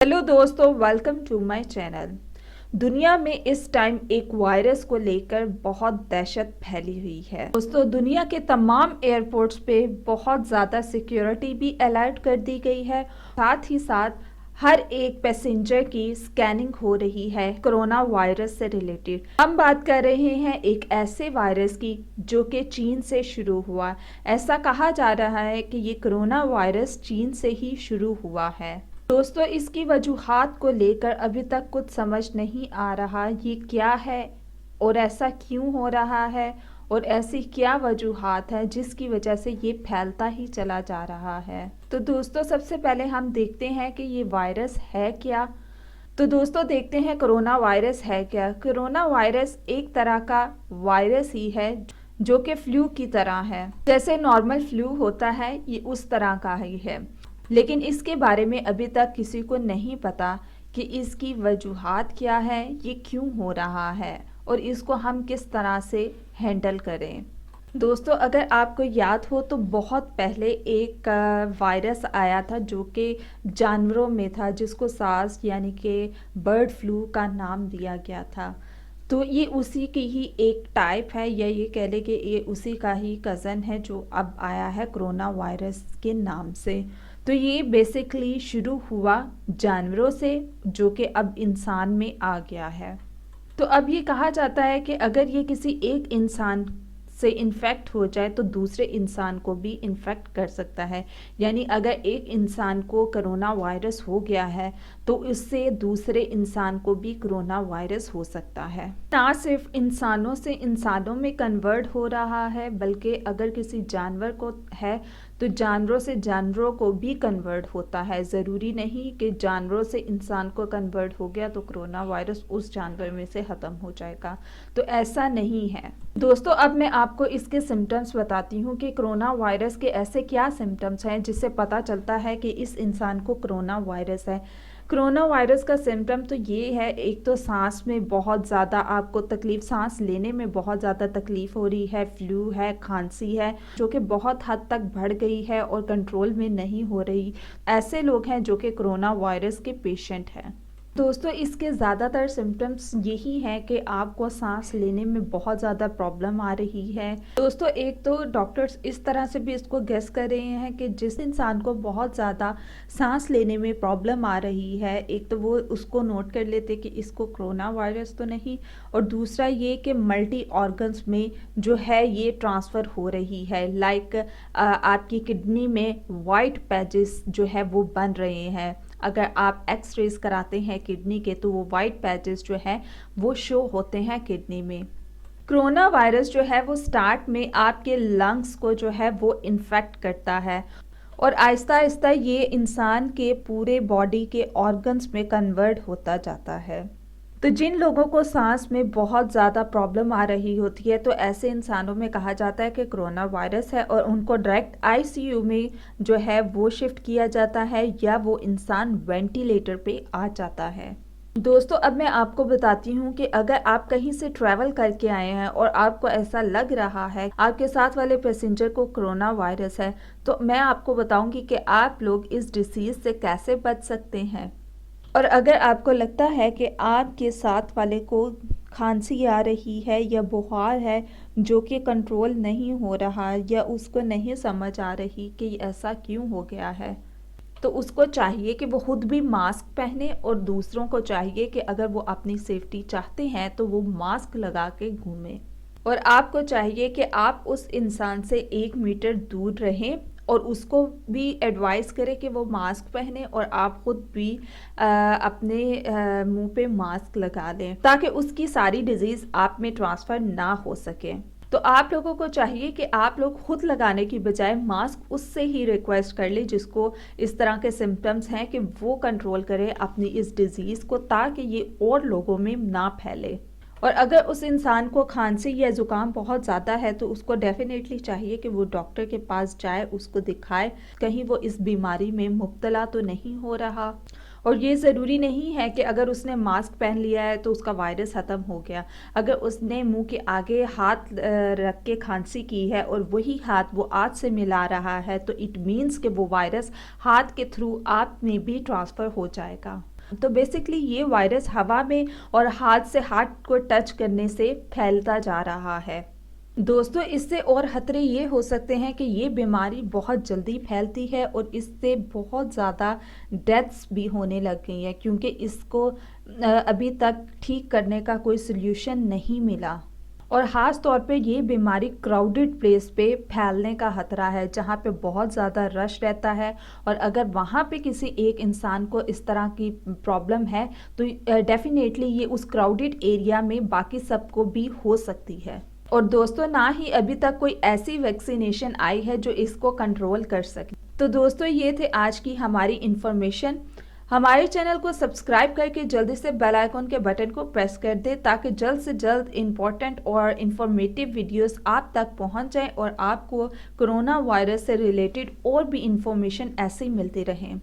Hello दोस्तों, welcome to my channel. दुनिया में इस टाइम एक वायरस को लेकर बहुत दहशत फैली हुई है। दोस्तों, दुनिया के तमाम एयरपोर्ट्स पे बहुत ज़्यादा सिक्योरिटी भी अलर्ट कर दी गई है। साथ ही साथ हर एक पैसेंजर की स्कैनिंग हो रही है कोरोना वायरस से रिलेटेड। हम बात कर रहे हैं एक ऐसे वायरस की जो कि चीन से शुरू हुआ। ऐसा कहा जा रहा है कि ये कोरोना वायरस चीन से ही शुरू हुआ है। दोस्तों, इसकी वजूहात को लेकर अभी तक कुछ समझ नहीं आ रहा ये क्या है और ऐसा क्यों हो रहा है और ऐसी क्या वजूहात है जिसकी वजह से ये फैलता ही चला जा रहा है। तो दोस्तों, सबसे पहले हम देखते हैं कि ये वायरस है क्या। तो दोस्तों, देखते हैं कोरोना वायरस है क्या। कोरोना वायरस एक तरह का वायरस ही है जो कि फ्लू की तरह है। जैसे नॉर्मल फ्लू होता है, ये उस तरह का ही है। लेकिन इसके बारे में अभी तक किसी को नहीं पता कि इसकी वजूहात क्या है, ये क्यों हो रहा है और इसको हम किस तरह से हैंडल करें। दोस्तों, अगर आपको याद हो तो बहुत पहले एक वायरस आया था जो कि जानवरों में था, जिसको सार्स यानी कि बर्ड फ्लू का नाम दिया गया था। तो ये उसी की ही एक टाइप है, या ये कह लें कि ये उसी का ही कज़न है जो अब आया है कोरोना वायरस के नाम से। तो ये बेसिकली शुरू हुआ जानवरों से, जो कि अब इंसान में आ गया है। तो अब ये कहा जाता है कि अगर ये किसी एक इंसान से इन्फेक्ट हो जाए तो दूसरे इंसान को भी इन्फेक्ट कर सकता है। यानी अगर एक इंसान को कोरोना वायरस हो गया है तो इससे दूसरे इंसान को भी कोरोना वायरस हो सकता है। ना सिर्फ इंसानों से इंसानों में कन्वर्ट हो रहा है, बल्कि अगर किसी जानवर को है तो जानवरों से जानवरों को भी कन्वर्ट होता है। ज़रूरी नहीं कि जानवरों से इंसान को कन्वर्ट हो गया तो कोरोना वायरस उस जानवर में से ख़त्म हो जाएगा। तो ऐसा नहीं है। दोस्तों, अब मैं आपको इसके सिम्टम्स बताती हूँ कि कोरोना वायरस के ऐसे क्या सिम्टम्स हैं जिससे पता चलता है कि इस इंसान को कोरोना वायरस है। कोरोना वायरस का सिम्टम तो ये है, एक तो सांस में बहुत ज़्यादा आपको तकलीफ़, सांस लेने में बहुत ज़्यादा तकलीफ़ हो रही है, फ्लू है, खांसी है जो कि बहुत हद तक बढ़ गई है और कंट्रोल में नहीं हो रही। ऐसे लोग हैं जो कि कोरोना वायरस के पेशेंट हैं। दोस्तों, इसके ज़्यादातर सिम्टम्स यही हैं कि आपको सांस लेने में बहुत ज़्यादा प्रॉब्लम आ रही है। दोस्तों, एक तो डॉक्टर्स इस तरह से भी इसको गेस कर रहे हैं कि जिस इंसान को बहुत ज़्यादा सांस लेने में प्रॉब्लम आ रही है, एक तो वो उसको नोट कर लेते कि इसको कोरोना वायरस तो नहीं, और दूसरा ये कि मल्टी ऑर्गन्स में जो है ये ट्रांसफ़र हो रही है। लाइक आपकी किडनी में वाइट पैचेस जो है वो बन रहे हैं। अगर आप एक्स-रेज कराते हैं किडनी के तो वो वाइट पैचेस जो है वो शो होते हैं किडनी में। कोरोना वायरस जो है वो स्टार्ट में आपके लंग्स को जो है वो इन्फेक्ट करता है और आहिस्ता आहिस्ता ये इंसान के पूरे बॉडी के ऑर्गन्स में कन्वर्ट होता जाता है। तो जिन लोगों को सांस में बहुत ज़्यादा प्रॉब्लम आ रही होती है तो ऐसे इंसानों में कहा जाता है कि कोरोना वायरस है और उनको डायरेक्ट आईसीयू में जो है वो शिफ्ट किया जाता है या वो इंसान वेंटिलेटर पे आ जाता है। दोस्तों, अब मैं आपको बताती हूँ कि अगर आप कहीं से ट्रैवल करके आए हैं और आपको ऐसा लग रहा है आपके साथ वाले पैसेंजर को कोरोना वायरस है, तो मैं आपको बताऊँगी कि आप लोग इस डिसीज़ से कैसे बच सकते हैं। और अगर आपको लगता है कि आपके साथ वाले को खांसी आ रही है या बुखार है जो कि कंट्रोल नहीं हो रहा या उसको नहीं समझ आ रही कि ऐसा क्यों हो गया है, तो उसको चाहिए कि वो खुद भी मास्क पहने और दूसरों को चाहिए कि अगर वो अपनी सेफ्टी चाहते हैं तो वो मास्क लगा के घूमें। और आपको चाहिए कि आप उस इंसान से 1 मीटर दूर रहें और उसको भी एडवाइस करें कि वो मास्क पहने और आप खुद भी अपने मुंह पे मास्क लगा लें ताकि उसकी सारी डिजीज़ आप में ट्रांसफ़र ना हो सके। तो आप लोगों को चाहिए कि आप लोग खुद लगाने की बजाय मास्क उससे ही रिक्वेस्ट कर ले जिसको इस तरह के सिम्टम्स हैं कि वो कंट्रोल करे अपनी इस डिज़ीज़ को, ताकि ये और लोगों में ना फैले। और अगर उस इंसान को खांसी या ज़ुकाम बहुत ज़्यादा है तो उसको डेफिनेटली चाहिए कि वो डॉक्टर के पास जाए, उसको दिखाए कहीं वो इस बीमारी में मुब्तला तो नहीं हो रहा। اور یہ ضروری نہیں ہے کہ اگر اس نے ماسک پہن لیا ہے تو اس کا وائرس ختم ہو گیا. اگر اس نے منہ کے آگے ہاتھ رکھ کے کھانسی کی ہے اور وہی ہاتھ وہ آنکھ سے ملا رہا ہے تو اٹ مینس کہ وہ وائرس ہاتھ کے تھرو آپ میں بھی ٹرانسفر ہو جائے گا. تو بیسکلی یہ وائرس ہوا میں اور ہاتھ سے ہاتھ کو ٹچ کرنے سے پھیلتا جا رہا ہے. دوستو اس سے اور خطرے یہ ہو سکتے ہیں کہ یہ بیماری بہت جلدی پھیلتی ہے اور اس سے بہت زیادہ ڈیتھس بھی ہونے لگ گئی ہیں کیونکہ اس کو ابھی تک ٹھیک کرنے کا کوئی سلیوشن نہیں ملا. اور خاص طور پہ یہ بیماری کراؤڈڈ پلیس پہ پھیلنے کا خطرہ ہے جہاں پہ بہت زیادہ رش رہتا ہے اور اگر وہاں پہ کسی ایک انسان کو اس طرح کی پرابلم ہے تو ڈیفینیٹلی یہ اس کراؤڈڈ ایریا میں باقی سب کو بھی ہو سکتی ہے. اور دوستو نہ ہی ابھی تک کوئی ایسی ویکسینیشن آئی ہے جو اس کو کنٹرول کر سکے. تو دوستو یہ تھے آج کی ہماری انفارمیشن. ہمارے چینل کو سبسکرائب کر کے جلدی سے بیل آئیکن کے بٹن کو پریس کر دیں تاکہ جلد سے جلد امپورٹنٹ اور انفارمیٹیو ویڈیوز آپ تک پہنچ جائیں اور آپ کو کرونا وائرس سے ریلیٹڈ اور بھی انفارمیشن ایسے ہی ملتی رہیں.